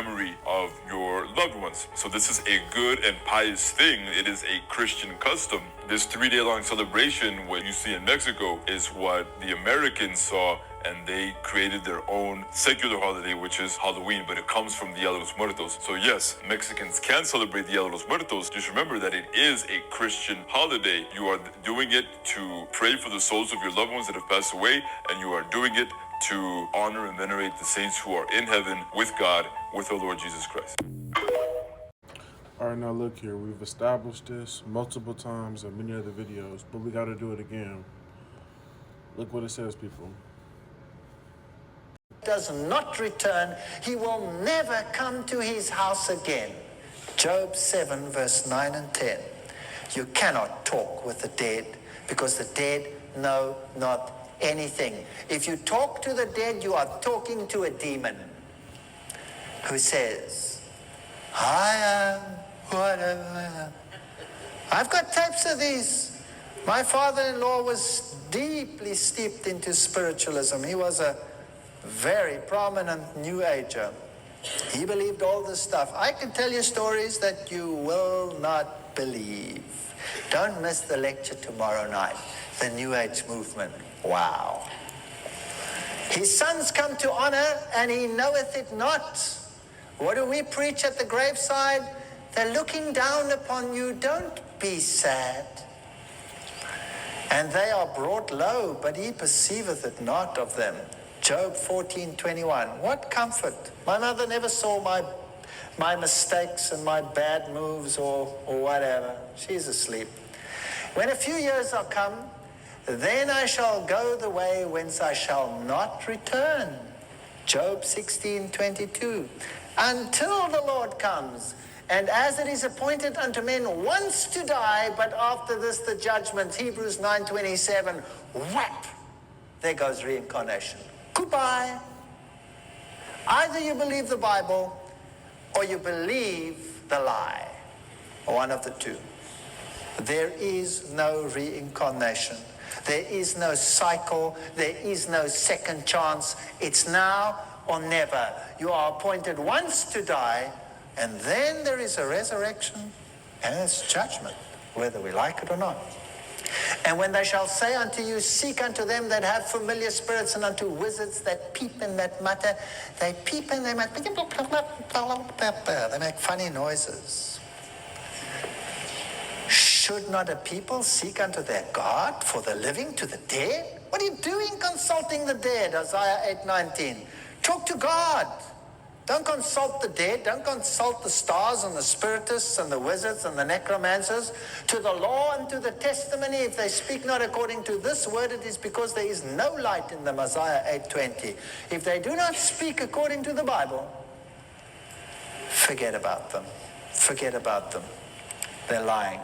memory of your loved ones. So this is a good and pious thing. It is a Christian custom. This 3-day-long celebration, what you see in Mexico, is what the Americans saw, and they created their own secular holiday, which is Halloween, but it comes from Dia de los Muertos. So yes, Mexicans can celebrate Dia de los Muertos. Just remember that it is a Christian holiday. You are doing it to pray for the souls of your loved ones that have passed away, and you are doing it to honor and venerate the saints who are in heaven with God, with our Lord Jesus Christ. All right, now look here. We've established this multiple times in many other videos, but we got to do it again. Look what it says, people. Does not return, he will never come to his house again. Job 7 verse 9 and 10. You cannot talk with the dead, because the dead know not anything. If you talk to the dead, you are talking to a demon who says, I am whatever I am. I've got tapes of these. My father-in-law was deeply steeped into spiritualism. He was a very prominent New Ager. He believed all this stuff. I can tell you stories that you will not believe. Don't miss the lecture tomorrow night. The New Age movement. Wow. His sons come to honor, and he knoweth it not. What do we preach at the graveside? They're looking down upon you. Don't be sad. And they are brought low, but he perceiveth it not of them. Job 14:21. What comfort. My mother never saw my mistakes and my bad moves or whatever. She's asleep. When a few years are come, then I shall go the way whence I shall not return. Job 16:22. Until the Lord comes, and as it is appointed unto men once to die, but after this the judgment. Hebrews 9:27. Whap! There goes reincarnation. Goodbye. Either you believe the Bible or you believe the lie. One of the two. There is no reincarnation. There is no cycle. There is no second chance. It's now or never. You are appointed once to die, and then there is a resurrection and it's judgment, whether we like it or not. And when they shall say unto you, seek unto them that have familiar spirits, and unto wizards that peep and that mutter, they peep and they mutter, they make funny noises. Should not a people seek unto their God for the living to the dead? What are you doing consulting the dead? Isaiah 8:19. Talk to God. Don't consult the dead. Don't consult the stars and the spiritists and the wizards and the necromancers. To the law and to the testimony, if they speak not according to this word, it is because there is no light in them. Isaiah 8:20. If they do not speak according to the Bible, forget about them. Forget about them. They're lying.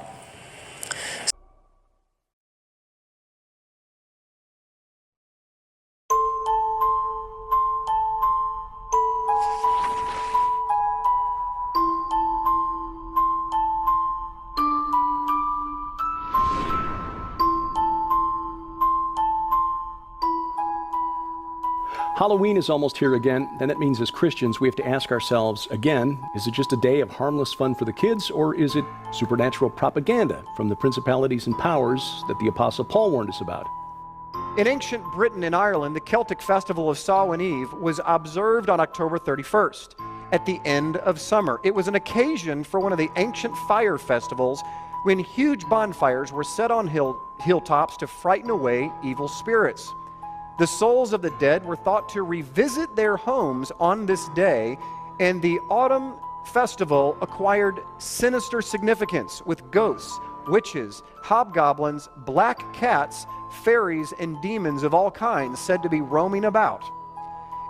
Halloween is almost here again, and that means as Christians we have to ask ourselves again, is it just a day of harmless fun for the kids, or is it supernatural propaganda from the principalities and powers that the Apostle Paul warned us about? In ancient Britain and Ireland, the Celtic festival of Samhain Eve was observed on October 31st, at the end of summer. It was an occasion for one of the ancient fire festivals when huge bonfires were set on hilltops to frighten away evil spirits. The souls of the dead were thought to revisit their homes on this day, and the autumn festival acquired sinister significance with ghosts, witches, hobgoblins, black cats, fairies, and demons of all kinds said to be roaming about.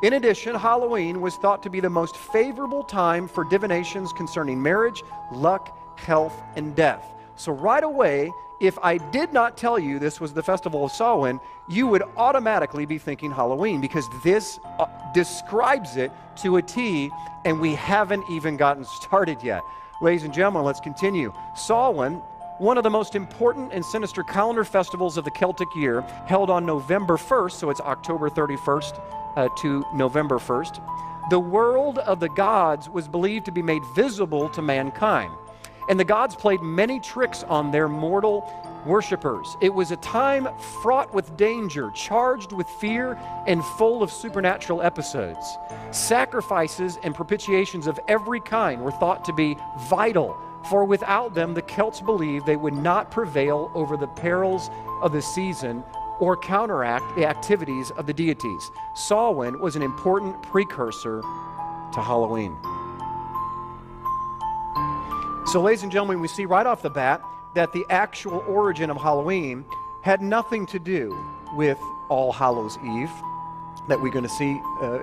In addition, Halloween was thought to be the most favorable time for divinations concerning marriage, luck, health, and death. So right away, if I did not tell you this was the festival of Samhain, you would automatically be thinking Halloween, because this describes it to a T, and we haven't even gotten started yet. Ladies and gentlemen, let's continue. Samhain, one of the most important and sinister calendar festivals of the Celtic year, held on November 1st, so it's October 31st to November 1st. the world of the gods was believed to be made visible to mankind. And the gods played many tricks on their mortal worshipers. It was a time fraught with danger, charged with fear, and full of supernatural episodes. Sacrifices and propitiations of every kind were thought to be vital, for without them, the Celts believed they would not prevail over the perils of the season or counteract the activities of the deities. Samhain was an important precursor to Halloween. So, ladies and gentlemen, we see right off the bat that the actual origin of Halloween had nothing to do with All Hallows Eve, that we're going to see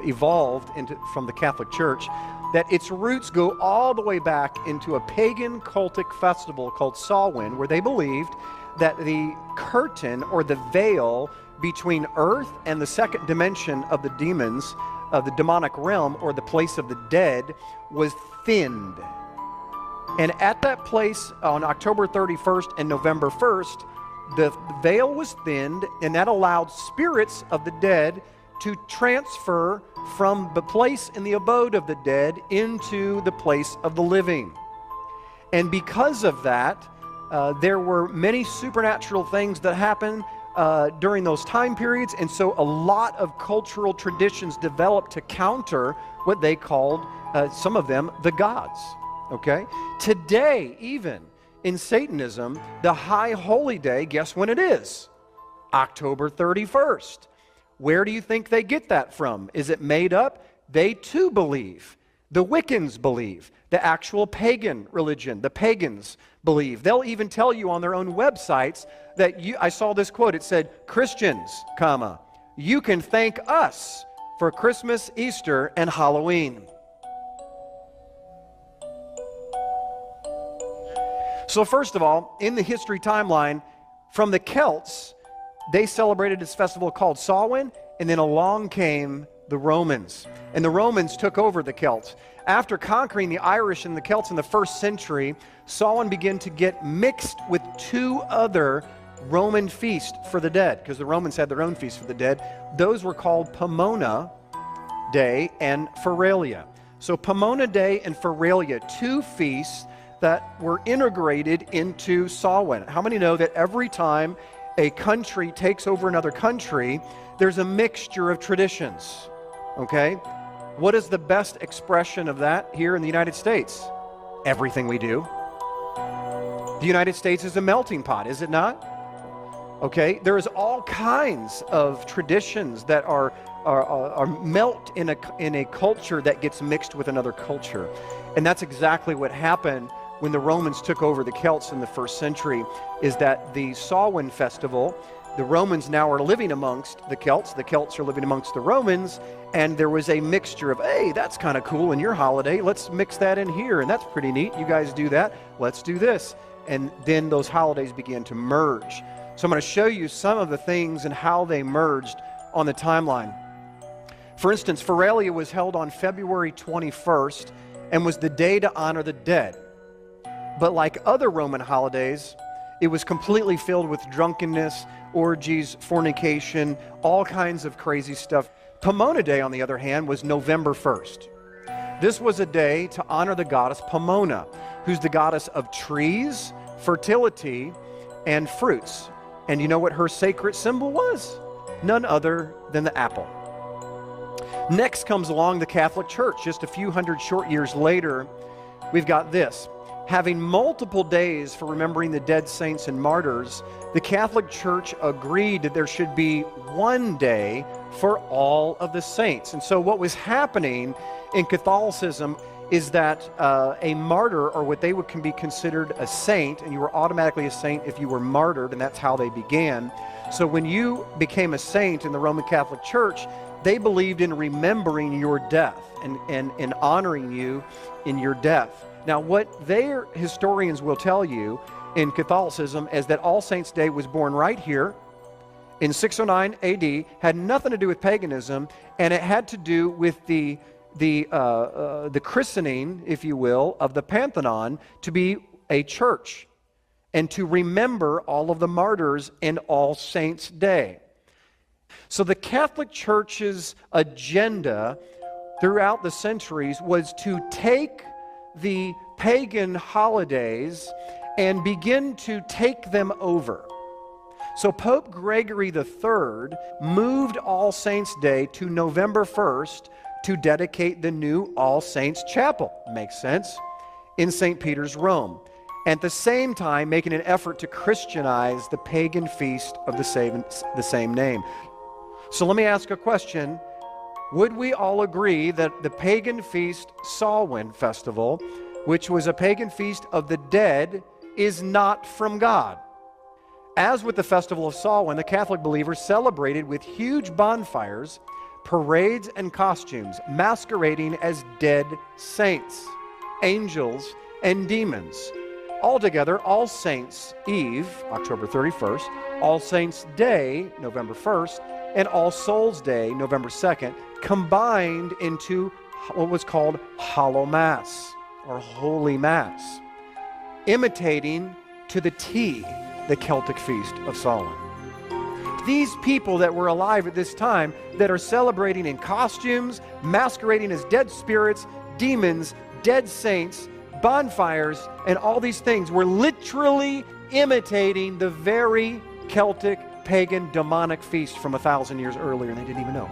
evolved from the Catholic Church, that its roots go all the way back into a pagan cultic festival called Samhain, where they believed that the curtain or the veil between earth and the second dimension of the demons, of the demonic realm, or the place of the dead, was thinned. And at that place on October 31st and November 1st, the veil was thinned, and that allowed spirits of the dead to transfer from the place in the abode of the dead into the place of the living. And because of that, there were many supernatural things that happened during those time periods, and so a lot of cultural traditions developed to counter what they called, some of them, the gods. Okay? Today, even in Satanism, the high holy day, guess when it is? October 31st. Where do you think they get that from? Is it made up? They too believe. The Wiccans believe. The actual pagan religion, the pagans believe. They'll even tell you on their own websites that I saw this quote, it said, Christians, comma, you can thank us for Christmas, Easter, and Halloween. So first of all, in the history timeline, from the Celts, they celebrated this festival called Samhain, and then along came the Romans. And the Romans took over the Celts. After conquering the Irish and the Celts in the 1st century, Samhain began to get mixed with two other Roman feasts for the dead, because the Romans had their own feast for the dead. Those were called Pomona Day and Feralia. So Pomona Day and Feralia, two feasts that were integrated into Samhain. How many know that every time a country takes over another country, there's a mixture of traditions? Okay? What is the best expression of that here in the United States? Everything we do. The United States is a melting pot, is it not? Okay? There is all kinds of traditions that are melt in a culture that gets mixed with another culture. And that's exactly what happened when the Romans took over the Celts in the 1st century, is that the Samhain festival, the Romans now are living amongst the Celts are living amongst the Romans, and there was a mixture of, hey, that's kind of cool in your holiday, let's mix that in here, and that's pretty neat, you guys do that, let's do this. And then those holidays began to merge. So I'm going to show you some of the things and how they merged on the timeline. For instance, Feralia was held on February 21st and was the day to honor the dead. But like other Roman holidays, it was completely filled with drunkenness, orgies, fornication, all kinds of crazy stuff. Pomona Day, on the other hand, was November 1st. This was a day to honor the goddess Pomona, who's the goddess of trees, fertility, and fruits. And you know what her sacred symbol was? None other than the apple. Next comes along the Catholic Church. Just a few hundred short years later, we've got this. Having multiple days for remembering the dead saints and martyrs, the Catholic Church agreed that there should be one day for all of the saints. And so what was happening in Catholicism is that a martyr, or what they can be considered a saint, and you were automatically a saint if you were martyred, and that's how they began. So when you became a saint in the Roman Catholic Church, they believed in remembering your death and honoring you in your death. Now, what their historians will tell you in Catholicism is that All Saints' Day was born right here in 609 AD, had nothing to do with paganism, and it had to do with the christening, if you will, of the Pantheon to be a church and to remember all of the martyrs in All Saints' Day. So the Catholic Church's agenda throughout the centuries was to take the pagan holidays and begin to take them over. So Pope Gregory III moved All Saints' Day to November 1st to dedicate the new All Saints Chapel. Makes sense? In St. Peter's, Rome. At the same time, making an effort to Christianize the pagan feast of the same name. So let me ask a question. Would we all agree that the pagan feast Samhain festival, which was a pagan feast of the dead, is not from God? As with the festival of Samhain, the Catholic believers celebrated with huge bonfires, parades, and costumes, masquerading as dead saints, angels, and demons. Altogether, All Saints' Eve, October 31st, All Saints' Day, November 1st, and All Souls' Day, November 2nd, combined into what was called Hollow Mass, or Holy Mass, imitating to the T the Celtic feast of Samhain. These people that were alive at this time that are celebrating in costumes, masquerading as dead spirits, demons, dead saints, bonfires, and all these things were literally imitating the very Celtic, pagan, demonic feast from 1,000 years earlier, and they didn't even know.